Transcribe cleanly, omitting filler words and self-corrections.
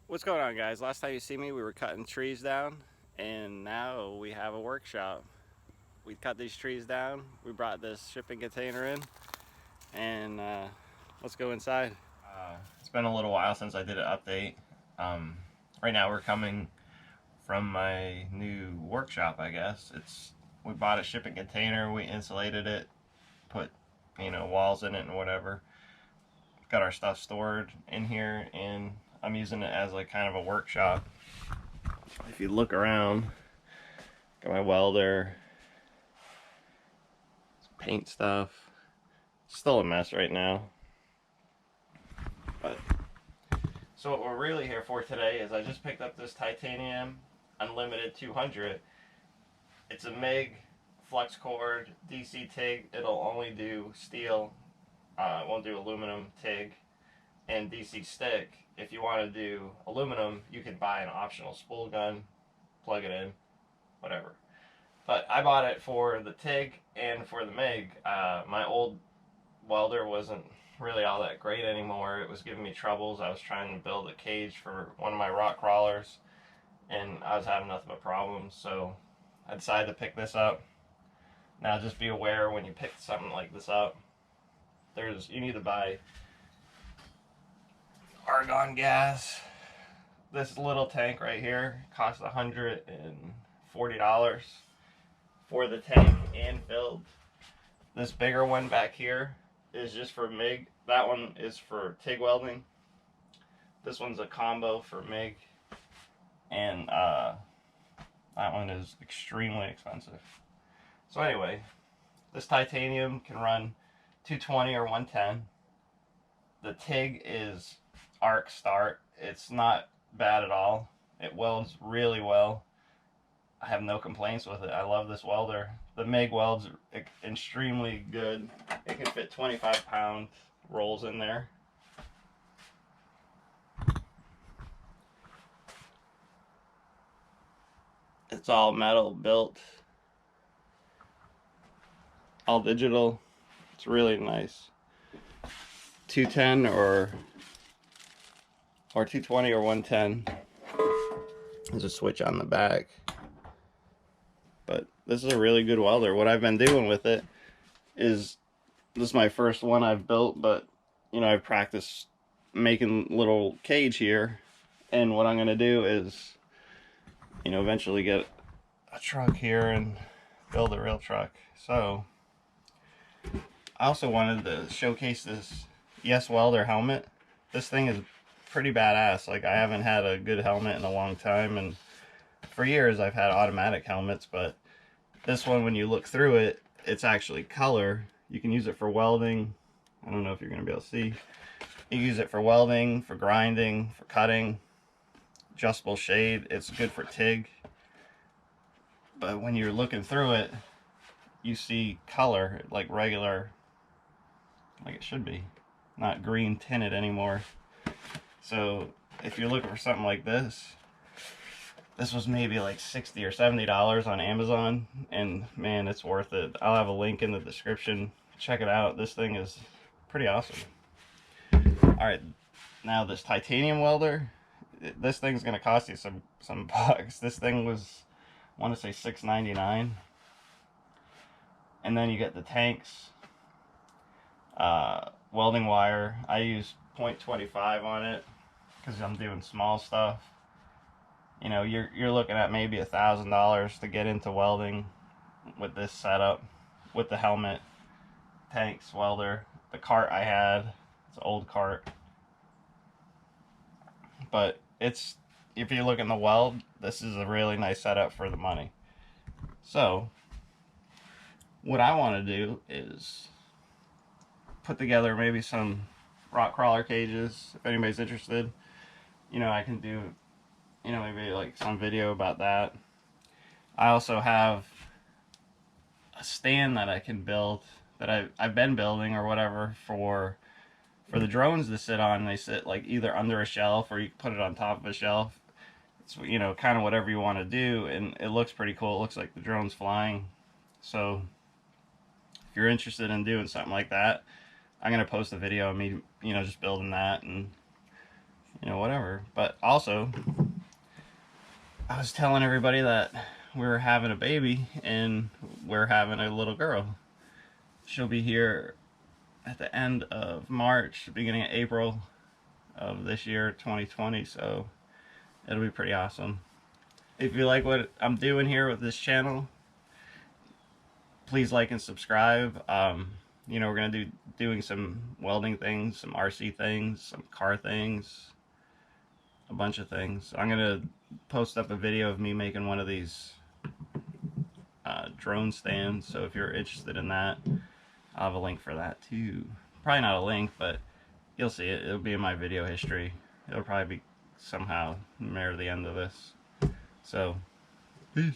What's going on, guys? Last time you see me, we were cutting trees down, and now we have a workshop. We cut these trees down, we brought this shipping container in, and let's go inside. It's been a little while since I did an update. Um, right now we're coming from my new workshop, I guess. We bought a shipping container, we insulated it, put walls in it and whatever. Got our stuff stored in here, and I'm using it as like kind of a workshop. If you look around, got my welder, paint stuff. It's still a mess right now, but so what we're really here for today is I just picked up this titanium unlimited 200. It's a MIG flux cord DC TIG. It'll only do steel. It won't do aluminum TIG and DC stick. If you want to do aluminum, you can buy an optional spool gun, plug it in, whatever. But I bought it for the TIG and for the MIG. My old welder wasn't really all that great anymore. It was giving me troubles. I was trying to build a cage for one of my rock crawlers, and I was having nothing but problems. So I decided to pick this up. Now just be aware when you pick something like this up, you need to buy argon gas. This little tank right here costs $140 for the tank and filled. This bigger one back here is just for MIG. That one is for TIG welding. This one's a combo for MIG, and that one is extremely expensive. So anyway, this titanium can run 220 or 110. The TIG is arc start. It's not bad at all. It welds really well. I have no complaints with it. I love this welder. The MIG welds extremely good. It can fit 25-pound rolls in there. It's all metal built, all digital. It's really nice. 210 or 220 or 110. There's a switch on the back. But this is a really good welder. What I've been doing with it is, this is my first one I've built, but I've practiced making little cage here, and what I'm going to do is eventually get a truck here and build a real truck. So I also wanted to showcase this Yes Welder helmet. This thing is pretty badass. Like, I haven't had a good helmet in a long time, and for years I've had automatic helmets, but this one, when you look through it, it's actually color. You can use it for welding. I don't know if you're going to be able to see. You use it for welding, for grinding, for cutting, adjustable shade. It's good for TIG. But when you're looking through it, you see color, like regular, like it should be, not green tinted anymore. So if you're looking for something like this was maybe like $60 or $70 on Amazon, and man, it's worth it. I'll have a link in the description. Check it out. This thing is pretty awesome. Alright, now this titanium welder, this thing's gonna cost you some bucks. This thing was, I want to say, $6.99. And then you get the tanks, welding wire. I use 0.25 on it because I'm doing small stuff. You're looking at maybe $1,000 to get into welding with this setup, with the helmet, tanks, welder. The cart I had, it's an old cart, but if you're looking to weld, this is a really nice setup for the money. So what I want to do is put together maybe some rock crawler cages. If anybody's interested, I can do maybe like some video about that. I also have a stand that I can build, that I've been building or whatever, for the drones to sit on. They sit like either under a shelf, or you can put it on top of a shelf. It's kind of whatever you want to do, and it looks pretty cool. It looks like the drone's flying. So if you're interested in doing something like that, I'm gonna post a video of me just building that, and you know, whatever. But also, I was telling everybody that we were having a baby and we're having a little girl. She'll be here at the end of March, beginning of April of this year, 2020. So it'll be pretty awesome. If you like what I'm doing here with this channel, please like and subscribe. You know, we're gonna doing some welding things, some RC things, some car things, a bunch of things. I'm gonna post up a video of me making one of these drone stands. So if you're interested in that, I'll have a link for that too. Probably not a link, but you'll see it. It'll be in my video history. It'll probably be somehow near the end of this. So, peace.